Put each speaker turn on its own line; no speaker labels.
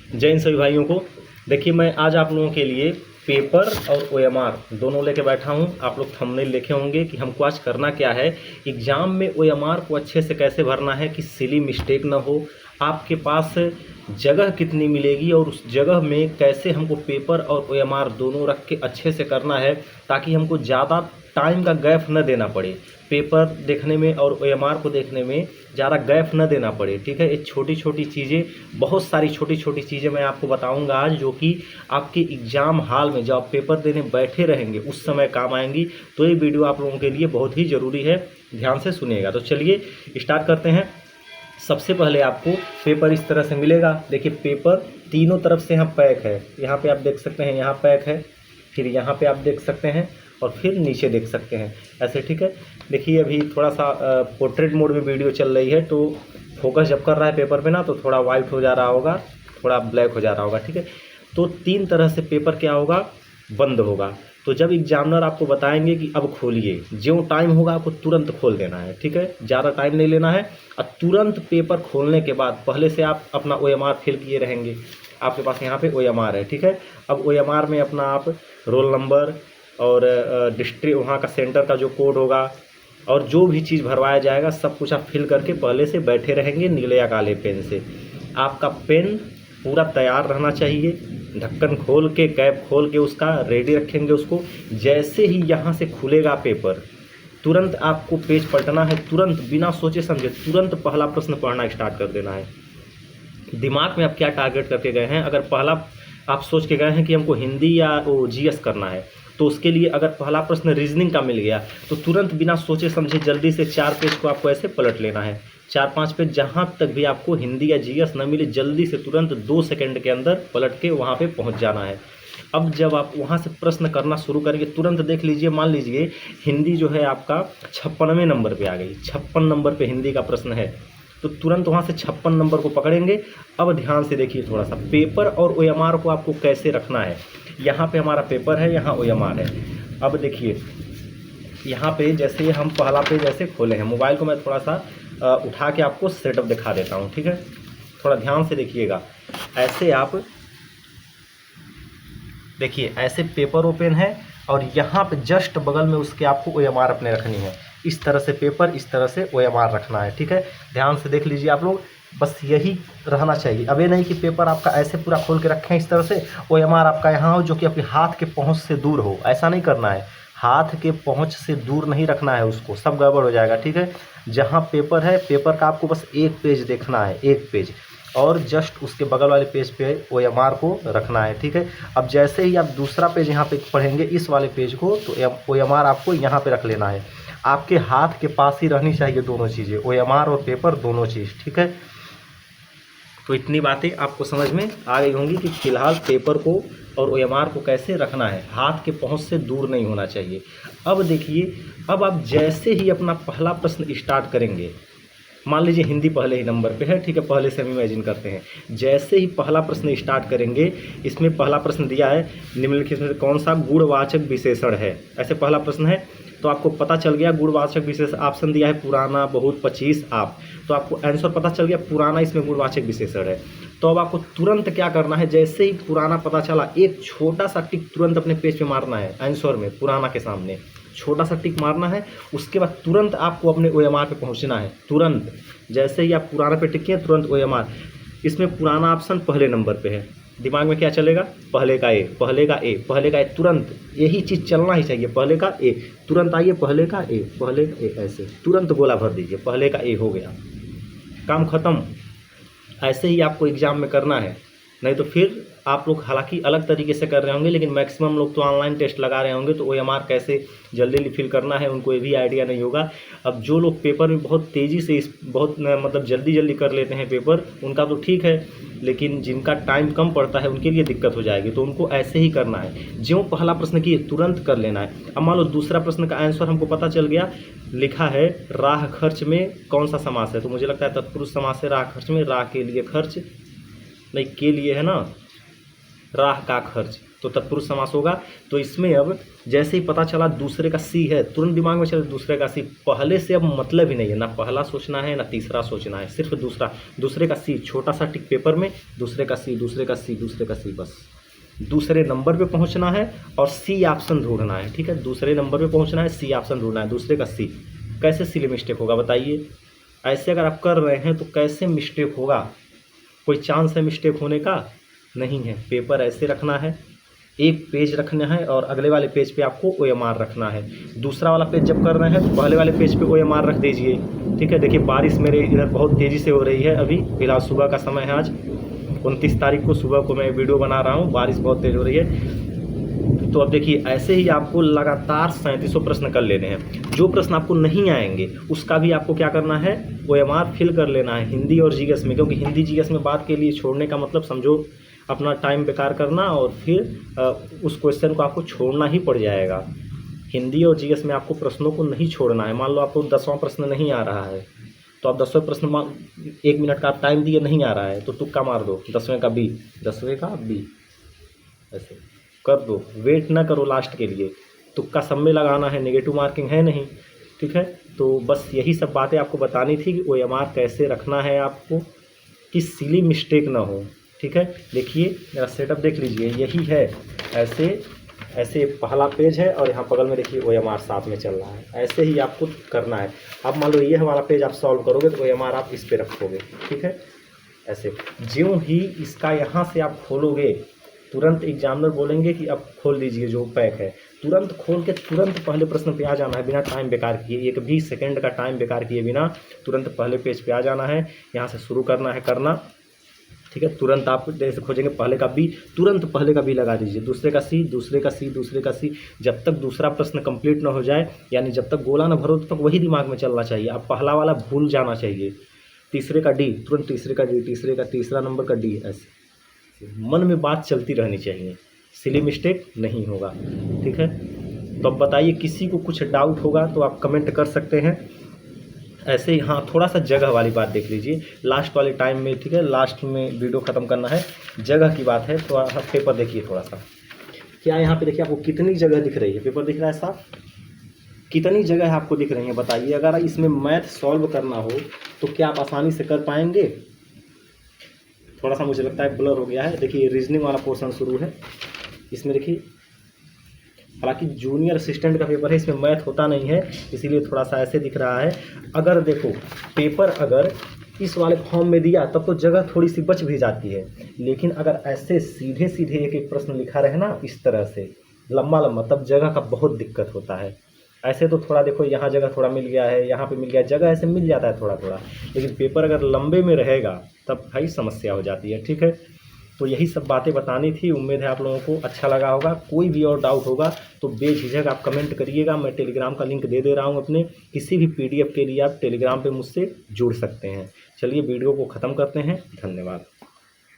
जय हिंद सभी भाइयों को। देखिए मैं आज आप लोगों के लिए पेपर और ओएमआर दोनों लेके बैठा हूं। आप लोग थंबनेल लिखे होंगे कि हमको आज करना क्या है, एग्ज़ाम में ओएमआर को अच्छे से कैसे भरना है कि सिली मिस्टेक ना हो, आपके पास जगह कितनी मिलेगी और उस जगह में कैसे हमको पेपर और ओएमआर दोनों रख के अच्छे से करना है ताकि हमको ज़्यादा टाइम का गैप न देना पड़े। पेपर देखने में और ओएमआर को देखने में ज़्यादा गैप न देना पड़े। ठीक है, ये छोटी छोटी चीज़ें, बहुत सारी छोटी छोटी चीज़ें मैं आपको बताऊंगा आज, जो कि आपके एग्ज़ाम हॉल में जब आप पेपर देने बैठे रहेंगे उस समय काम आएंगी। तो ये वीडियो आप लोगों के लिए बहुत ही ज़रूरी है, ध्यान से सुनिएगा। तो चलिए स्टार्ट करते हैं। सबसे पहले आपको पेपर इस तरह से मिलेगा। देखिए पेपर तीनों तरफ से यहाँ पैक है, यहाँ पे आप देख सकते हैं, यहाँ पैक है, फिर यहाँ पे आप देख सकते हैं और फिर नीचे देख सकते हैं ऐसे। ठीक है, देखिए अभी थोड़ा सा पोर्ट्रेट मोड में वीडियो चल रही है तो फोकस जब कर रहा है पेपर पे ना तो थोड़ा वाइट हो जा रहा होगा, थोड़ा ब्लैक हो जा रहा होगा। ठीक है, तो तीन तरह से पेपर क्या होगा, बंद होगा। तो जब एग्जामिनर आपको बताएंगे कि अब खोलिए, जो टाइम होगा आपको तुरंत खोल देना है। ठीक है, ज़्यादा टाइम नहीं लेना है और तुरंत पेपर खोलने के बाद पहले से आप अपना ओएमआर फिल किए रहेंगे। आपके पास यहाँ पे ओएमआर है। ठीक है, अब ओएमआर में अपना आप रोल नंबर और डिस्ट्रिक्ट, वहाँ का सेंटर का जो कोड होगा और जो भी चीज़ भरवाया जाएगा सब कुछ आप फिल करके पहले से बैठे रहेंगे नीले या काले पेन से। आपका पेन पूरा तैयार रहना चाहिए, ढक्कन खोल के, कैप खोल के उसका रेडी रखेंगे उसको। जैसे ही यहाँ से खुलेगा पेपर तुरंत आपको पेज पलटना है, तुरंत बिना सोचे समझे तुरंत पहला प्रश्न पढ़ना स्टार्ट कर देना है। दिमाग में आप क्या टारगेट करके गए हैं, अगर पहला आप सोच के गए हैं कि हमको हिंदी या जीएस करना है तो उसके लिए अगर पहला प्रश्न रीजनिंग का मिल गया तो तुरंत बिना सोचे समझे जल्दी से 4 पेज को आपको ऐसे पलट लेना है। 4-5 पेज जहाँ तक भी आपको हिंदी या जीएस न मिले जल्दी से तुरंत 2 सेकंड के अंदर पलट के वहाँ पे पहुँच जाना है। अब जब आप वहाँ से प्रश्न करना शुरू करेंगे तुरंत देख लीजिए, मान लीजिए हिंदी जो है आपका 56वें नंबर पर आ गई, 56 नंबर पर हिंदी का प्रश्न है तो तुरंत वहाँ से 56 नंबर को पकड़ेंगे। अब ध्यान से देखिए थोड़ा सा, पेपर और ओएमआर को आपको कैसे रखना है। यहाँ पे हमारा पेपर है, यहाँ ओएमआर है। अब देखिए यहाँ पे जैसे हम पहला पेज ऐसे खोले हैं, मोबाइल को मैं थोड़ा सा उठा के आपको सेटअप दिखा देता हूँ। ठीक है, थोड़ा ध्यान से देखिएगा। ऐसे आप देखिए, ऐसे पेपर ओपन है और यहाँ पे जस्ट बगल में उसके आपको ओएमआर अपने रखनी है। इस तरह से पेपर, इस तरह से ओएमआर रखना है। ठीक है, ध्यान से देख लीजिए आप लोग, बस यही रहना चाहिए। अब ये नहीं कि पेपर आपका ऐसे पूरा खोल के रखें इस तरह से, ओएमआर आपका यहाँ हो जो कि आपके हाथ के पहुँच से दूर हो, ऐसा नहीं करना है। हाथ के पहुँच से दूर नहीं रखना है उसको, सब गड़बड़ हो जाएगा। ठीक है, जहाँ पेपर है, पेपर का आपको बस एक पेज देखना है, एक पेज, और जस्ट उसके बगल वाले पेज पे ओएमआर को रखना है। ठीक है, अब जैसे ही आप दूसरा पेज यहाँ पे पढ़ेंगे इस वाले पेज को तो ओएमआर आपको यहाँ पे रख लेना है। आपके हाथ के पास ही रहनी चाहिए दोनों चीज़ें, ओएमआर और पेपर दोनों चीज़। ठीक है, तो इतनी बातें आपको समझ में आ गई होंगी कि फिलहाल पेपर को और ओएमआर को कैसे रखना है, हाथ के पहुंच से दूर नहीं होना चाहिए। अब देखिए, अब आप जैसे ही अपना पहला प्रश्न स्टार्ट करेंगे, मान लीजिए हिंदी पहले ही नंबर पे है। ठीक है, पहले से हम इमेजिन करते हैं, जैसे ही पहला प्रश्न स्टार्ट करेंगे, इसमें पहला प्रश्न दिया है निम्नलिखित में से कौन सा गुणवाचक विशेषण है, ऐसे पहला प्रश्न है। तो आपको पता चल गया गुणवाचक विशेषण, ऑप्शन दिया है पुराना, बहुत, 25, आप, तो आपको आंसर पता चल गया पुराना इसमें गुणवाचक विशेषण है। तो अब आपको तुरंत क्या करना है, जैसे ही पुराना पता चला एक छोटा सा टिक तुरंत अपने पेज पे मारना है, आंसर में पुराना के सामने छोटा सा टिक मारना है। उसके बाद तुरंत आपको अपने ओएमआर पे पहुंचना है। तुरंत जैसे ही आप पुराना पे टिक किए तुरंत ओएमआर, इसमें पुराना ऑप्शन पहले नंबर पे है। दिमाग में क्या चलेगा, पहले का ए, पहले का ए, पहले का ए, तुरंत यही चीज़ चलना ही चाहिए। पहले का ए, तुरंत आइए, पहले का ए, पहले का ए, ऐसे तुरंत गोला भर दीजिए, पहले का ए हो गया, काम खत्म। ऐसे ही आपको एग्ज़ाम में करना है, नहीं तो फिर आप लोग हालांकि अलग तरीके से कर रहे होंगे लेकिन मैक्सिमम लोग तो ऑनलाइन टेस्ट लगा रहे होंगे तो ओएमआर कैसे जल्दी फिल करना है उनको ये भी आइडिया नहीं होगा। अब जो लोग पेपर में बहुत तेज़ी से बहुत मतलब जल्दी कर लेते हैं पेपर, उनका तो ठीक है, लेकिन जिनका टाइम कम पड़ता है उनके लिए दिक्कत हो जाएगी। तो उनको ऐसे ही करना है, जो पहला प्रश्न किए तुरंत कर लेना है। अब मान लो दूसरा प्रश्न का आंसर हमको पता चल गया, लिखा है राह खर्च में कौन सा समास है, तो मुझे लगता है तत्पुरुष समास है। राह खर्च में, राह के लिए खर्च नहीं, के लिए है ना, राह का खर्च, तो तत्पुरुष समास होगा। तो इसमें अब जैसे ही पता चला दूसरे का सी है, तुरंत दिमाग में चले दूसरे का सी, पहले से अब मतलब ही नहीं है, ना पहला सोचना है ना तीसरा सोचना है, सिर्फ दूसरे का सी, छोटा सा टिक पेपर में, दूसरे का सी, दूसरे का सी, दूसरे का सी, बस दूसरे नंबर पे पहुंचना है और सी ऑप्शन ढूंढना है। ठीक है, दूसरे नंबर पे पहुंचना है, सी ऑप्शन ढूंढना है, दूसरे का सी। कैसे सिली मिस्टेक होगा बताइए? ऐसे अगर आप कर रहे हैं तो कैसे मिस्टेक होगा? कोई चांस है मिस्टेक होने का? नहीं है। पेपर ऐसे रखना है, एक पेज रखना है और अगले वाले पेज पे आपको OMR रखना है। दूसरा वाला पेज जब कर रहे हैं तो पहले वाले पेज पे OMR रख दीजिए। ठीक है, देखिए बारिश मेरे इधर बहुत तेज़ी से हो रही है, अभी फिलहाल सुबह का समय है, आज 29 तारीख को सुबह को मैं वीडियो बना रहा हूँ, बारिश बहुत तेज़ हो रही है। तो अब देखिए ऐसे ही आपको लगातार 3700 प्रश्न कर लेने हैं। जो प्रश्न आपको नहीं आएंगे उसका भी आपको क्या करना है, OMR फिल कर लेना है हिंदी और GS में, क्योंकि हिंदी GS में बात के लिए छोड़ने का मतलब समझो अपना टाइम बेकार करना और फिर उस क्वेश्चन को आपको छोड़ना ही पड़ जाएगा। हिंदी और GS में आपको प्रश्नों को नहीं छोड़ना है। मान लो आपको 10वां प्रश्न नहीं आ रहा है तो आप 10वें प्रश्न 1 मिनट का आप टाइम दिए, नहीं आ रहा है तो तुक्का मार दो, 10वें का बी, 10वें का बी, ऐसे कर दो, वेट ना करो लास्ट के लिए। तुक्का सब में लगाना है, नेगेटिव मार्किंग है नहीं। ठीक है, तो बस यही सब बातें आपको बतानी थी कि OMR कैसे रखना है आपको कि सिली मिस्टेक ना हो। ठीक है, देखिए मेरा सेटअप देख लीजिए, यही है, ऐसे ऐसे पहला पेज है और यहाँ बगल में देखिए OMR साथ में चल रहा है, ऐसे ही आपको करना है। अब मान लो ये वाला पेज आप सॉल्व करोगे तो OMR आप इस पे रखोगे। ठीक है, ऐसे ज्यों ही इसका यहाँ से आप खोलोगे तुरंत एग्जामिनर बोलेंगे कि अब खोल लीजिए जो पैक है, तुरंत खोल के तुरंत पहले प्रश्न पे आ जाना है बिना टाइम बेकार किए, एक भी सेकंड का टाइम बेकार किए बिना तुरंत पहले पेज पे आ जाना है, यहाँ से शुरू करना है करना। ठीक है, तुरंत आप जैसे खोजेंगे पहले का बी, तुरंत पहले का बी लगा दीजिए, दूसरे का सी, दूसरे का सी, दूसरे का सी, जब तक दूसरा प्रश्न कंप्लीट ना हो जाए, यानी जब तक गोला ना भरो तब तक वही दिमाग में चलना चाहिए, आप पहला वाला भूल जाना चाहिए। तीसरे का डी, तुरंत तीसरे का डी, तीसरे का तीसरा नंबर का डी, ऐसे मन में बात चलती रहनी चाहिए, सिली मिस्टेक नहीं होगा। ठीक है, तो अब बताइए किसी को कुछ डाउट होगा तो आप कमेंट कर सकते हैं। ऐसे ही हाँ, थोड़ा सा जगह वाली बात देख लीजिए लास्ट वाले टाइम में। ठीक है, लास्ट में वीडियो ख़त्म करना है, जगह की बात है। तो आप पेपर देखिए थोड़ा सा, क्या यहाँ पे देखिए आपको कितनी जगह दिख रही है, पेपर दिख रहा है साफ, कितनी जगह आपको दिख रही है बताइए। अगर इसमें मैथ सॉल्व करना हो तो क्या आप आसानी से कर पाएंगे? थोड़ा सा मुझे लगता है ब्लर हो गया है। देखिए रीजनिंग वाला पोर्शन शुरू है, इसमें देखिए, हालांकि जूनियर असिस्टेंट का पेपर है, इसमें मैथ होता नहीं है इसीलिए थोड़ा सा ऐसे दिख रहा है। अगर देखो पेपर अगर इस वाले फॉर्म में दिया तब तो जगह थोड़ी सी बच भी जाती है, लेकिन अगर ऐसे सीधे सीधे एक एक प्रश्न लिखा रहे ना इस तरह से लंबा लंबा, तब जगह का बहुत दिक्कत होता है। ऐसे तो थोड़ा देखो यहाँ जगह थोड़ा मिल गया है, यहाँ पे मिल गया, जगह ऐसे मिल जाता है थोड़ा थोड़ा, लेकिन पेपर अगर लंबे में रहेगा तब भाई समस्या हो जाती है। ठीक है, तो यही सब बातें बतानी थी, उम्मीद है आप लोगों को अच्छा लगा होगा। कोई भी और डाउट होगा तो बेझिझक आप कमेंट करिएगा, मैं टेलीग्राम का लिंक दे रहा हूँ अपने, किसी भी PDF के लिए आप टेलीग्राम पे मुझसे जुड़ सकते हैं। चलिए वीडियो को ख़त्म करते हैं, धन्यवाद।